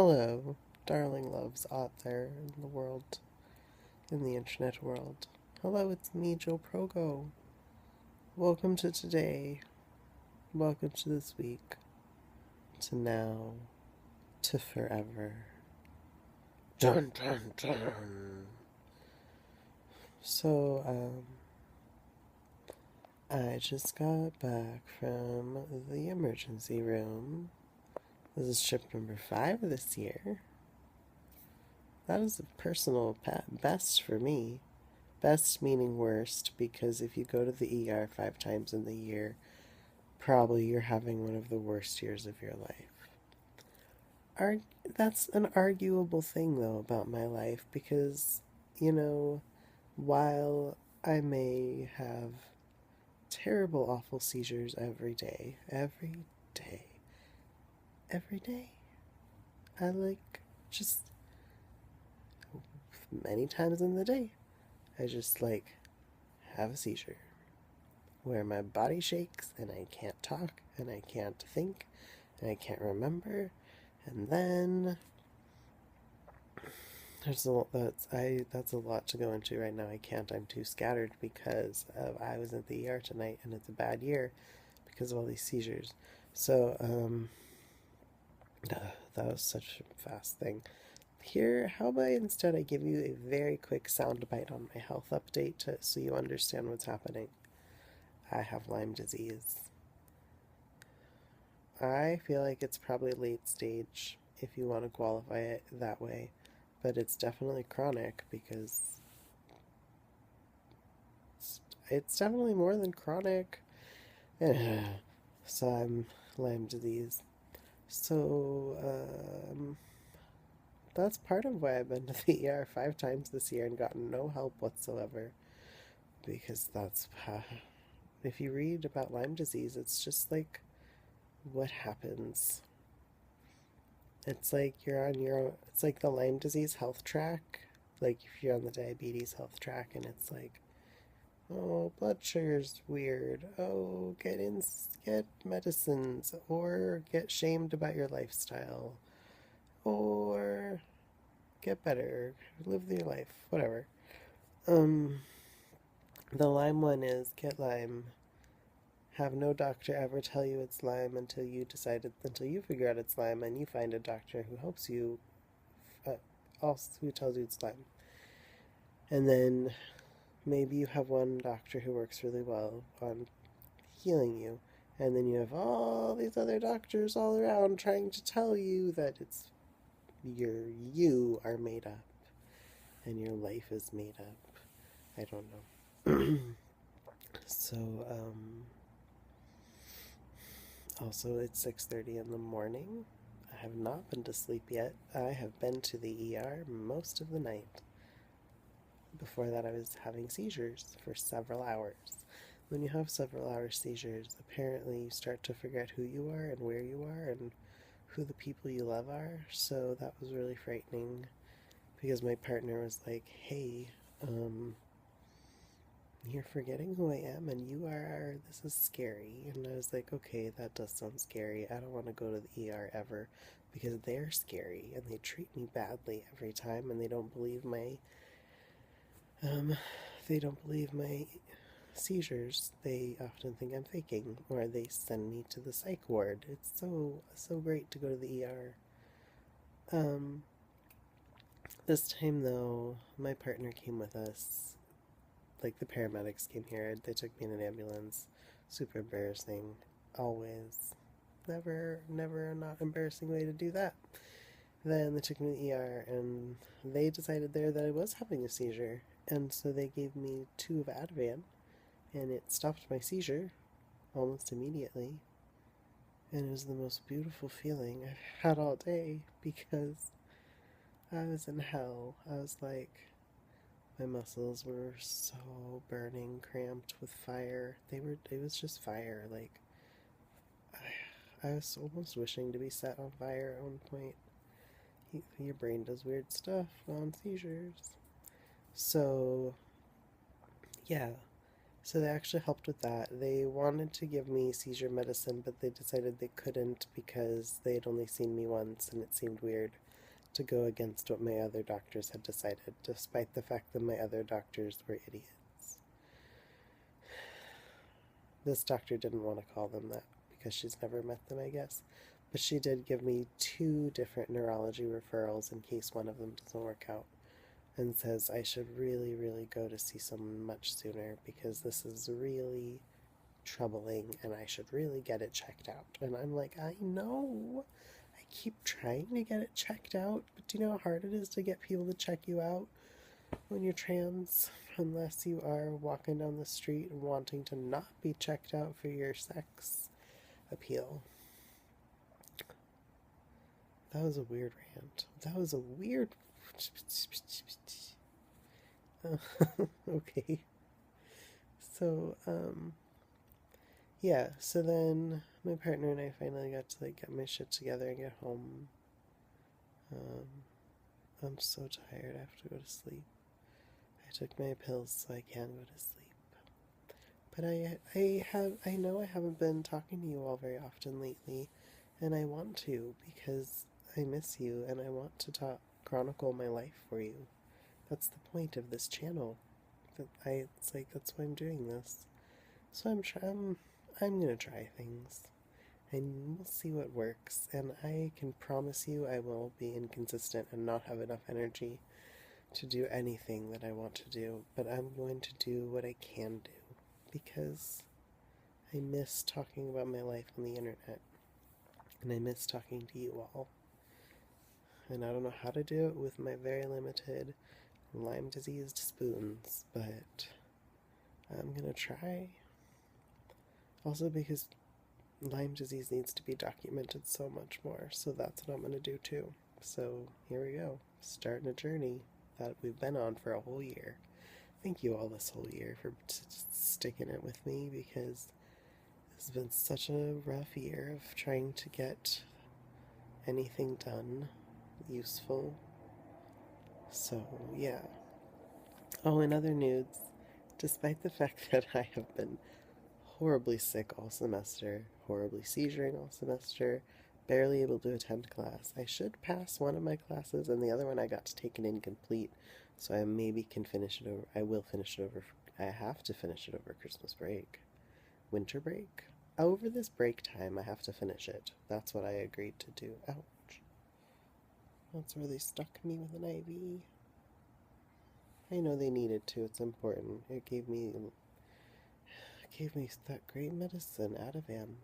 Hello, darling loves out there in the world, in the internet world. Hello, it's me, JoProgo. Welcome to today. Welcome to this week. To now. To forever. Dun dun dun. So, I just got back from the emergency room. This is trip number 5 this year. That is a personal best for me. Best meaning worst, because if you go to the ER 5 times in the year, probably you're having one of the worst years of your life. That's an arguable thing, though, about my life, because, while I may have terrible, awful seizures every day, I just many times in the day, I just have a seizure where my body shakes and I can't talk and I can't think and I can't remember. And then that's a lot to go into right now. I can't. I'm too scattered because I was at the ER tonight and it's a bad year because of all these seizures. So that was such a fast thing. Here, how about instead I give you a very quick soundbite on my health update so you understand what's happening. I have Lyme disease. I feel like it's probably late stage if you want to qualify it that way, but it's definitely chronic because it's definitely more than chronic. So I'm Lyme disease. So, that's part of why I've been to the ER 5 times this year and gotten no help whatsoever. Because if you read about Lyme disease, it's just like what happens. It's like it's like the Lyme disease health track. Like if you're on the diabetes health track and it's like, oh, blood sugar's weird. Oh, get medicines or get shamed about your lifestyle. Or get better, live your life, whatever. The Lyme one is get Lyme. Have no doctor ever tell you it's Lyme until you figure out it's Lyme and you find a doctor who helps you, who tells you it's Lyme. And then maybe you have one doctor who works really well on healing you, and then you have all these other doctors all around trying to tell you that you are made up and your life is made up. I don't know. So, also it's 6:30 in the morning. I have not been to sleep yet. I have been to the ER most of the night. Before that, I was having seizures for several hours. When you have several hour seizures, apparently you start to figure out who you are and where you are and who the people you love are. So that was really frightening because my partner was like, hey, you're forgetting who I am and this is scary. And I was like, okay, that does sound scary. I don't want to go to the ER ever because they're scary and they treat me badly every time and they don't believe my seizures. They often think I'm faking, or they send me to the psych ward. It's so great to go to the ER. This time though, my partner came with us. Like the paramedics came here. They took me in an ambulance. Super embarrassing. Always. Never a not embarrassing way to do that. Then they took me to the ER and they decided there that I was having a seizure. And so they gave me 2 of Ativan and it stopped my seizure almost immediately. And it was the most beautiful feeling I've had all day because I was in hell. I was like, my muscles were so burning, cramped with fire. It was just fire. Like, I was almost wishing to be set on fire at one point. Your brain does weird stuff on seizures. So, yeah. So they actually helped with that. They wanted to give me seizure medicine, but they decided they couldn't because they had only seen me once and it seemed weird. to go against what my other doctors had decided, despite the fact that my other doctors were idiots. This doctor didn't want to call them that because she's never met them, I guess. But she did give me 2 different neurology referrals in case one of them doesn't work out, and says I should really, really go to see someone much sooner because this is really troubling and I should really get it checked out. And I'm like, I know. I keep trying to get it checked out, but do you know how hard it is to get people to check you out when you're trans? Unless you are walking down the street and wanting to not be checked out for your sex appeal. That was a weird rant. That was a weird... Okay. So, yeah, so then my partner and I finally got to, like, get my shit together and get home. I'm so tired, I have to go to sleep. I took my pills so I can go to sleep. But I know I haven't been talking to you all very often lately, and I want to because I miss you and I want to chronicle my life for you. That's the point of this channel. It's like, that's why I'm doing this. So I'm gonna try things, and we'll see what works, and I can promise you I will be inconsistent and not have enough energy to do anything that I want to do, but I'm going to do what I can do, because I miss talking about my life on the internet, and I miss talking to you all, and I don't know how to do it with my very limited Lyme diseased spoons, but I'm gonna try. Also because Lyme disease needs to be documented so much more, so that's what I'm gonna do too. So here we go, starting a journey that we've been on for a whole year. Thank you all this whole year for sticking it with me, because it's been such a rough year of trying to get anything done useful. So yeah. Oh, in other news, despite the fact that I have been horribly sick all semester, horribly seizuring all semester, barely able to attend class. I should pass one of my classes, and the other one I got to take an incomplete, so I maybe can finish it over. I will finish it over. I have to finish it over Christmas break. Winter break? Over this break time, I have to finish it. That's what I agreed to do. Ouch. That's where they stuck me with an IV. I know they needed to. It's important. It gave me that great medicine, Ativan.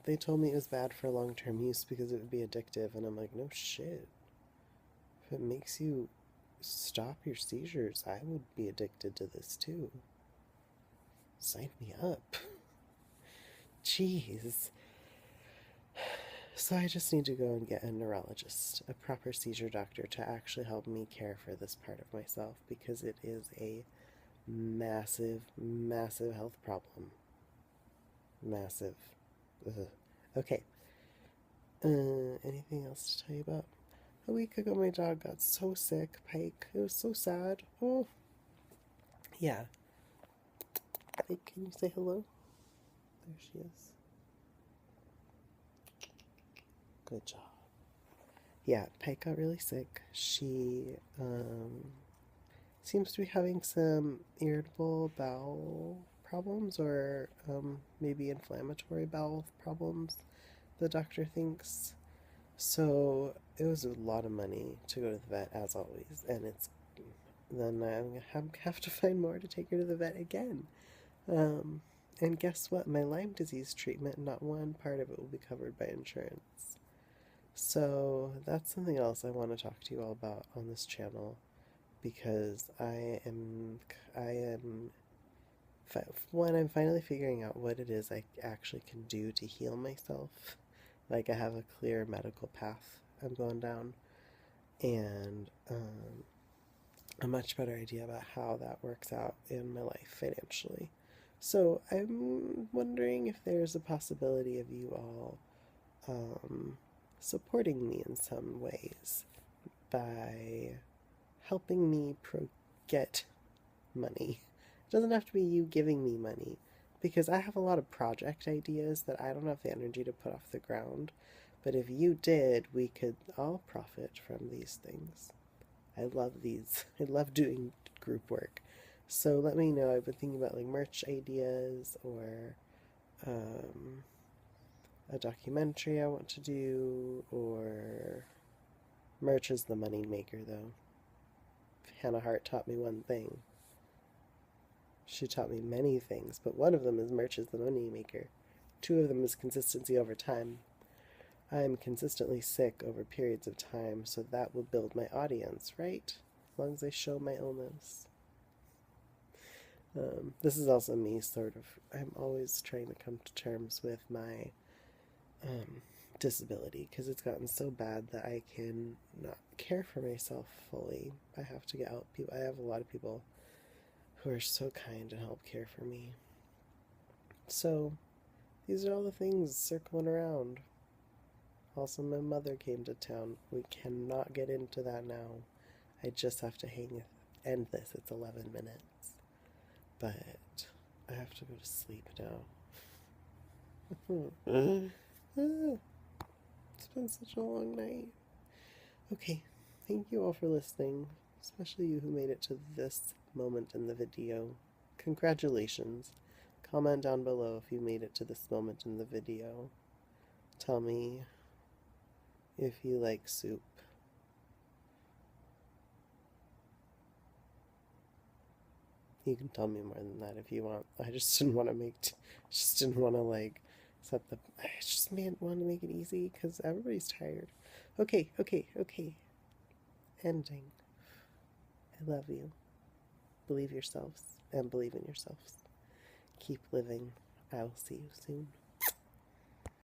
They told me it was bad for long-term use because it would be addictive, and I'm like, no shit. If it makes you stop your seizures, I would be addicted to this too. Sign me up. Jeez. So I just need to go and get a neurologist, a proper seizure doctor, to actually help me care for this part of myself, because it is a massive, massive health problem. Massive. Ugh. Okay. Anything else to tell you about? A week ago, my dog got so sick, Pike. It was so sad. Oh. Yeah. Pike, can you say hello? There she is. Good job. Yeah, Pike got really sick. She, seems to be having some irritable bowel problems, or maybe inflammatory bowel problems, the doctor thinks. So it was a lot of money to go to the vet, as always, and then I'm gonna have to find more to take her to the vet again. And guess what? My Lyme disease treatment, not one part of it will be covered by insurance. So that's something else I want to talk to you all about on this channel, because I'm finally figuring out what it is I actually can do to heal myself. Like, I have a clear medical path I'm going down, and a much better idea about how that works out in my life financially. So I'm wondering if there's a possibility of you all supporting me in some ways by helping me get money. It doesn't have to be you giving me money, because I have a lot of project ideas that I don't have the energy to put off the ground, But if you did, we could all profit from these things. I love these. I love doing group work. So let me know. I've been thinking about like merch ideas or a documentary I want to do, or merch is the money maker though. Hannah Hart taught me one thing. She taught me many things, but one of them is merch is the money maker. Two of them is consistency over time. I am consistently sick over periods of time, so that will build my audience, right? As long as I show my illness. This is also me sort of, I'm always trying to come to terms with my disability, because it's gotten so bad that I can not care for myself fully. I have to get out. I have a lot of people who are so kind and help care for me. So these are all the things circling around. Also, my mother came to town. We cannot get into that now. I just have to end this. It's 11 minutes. But I have to go to sleep now. It's been such a long night. Okay, thank you all for listening, especially you who made it to this moment in the video. Congratulations. Comment down below if you made it to this moment in the video. Tell me if you like soup. You can tell me more than that if you want. I just didn't want to I just want to make it easy because everybody's tired. Okay. Ending. I love you. Believe yourselves and believe in yourselves. Keep living. I will see you soon.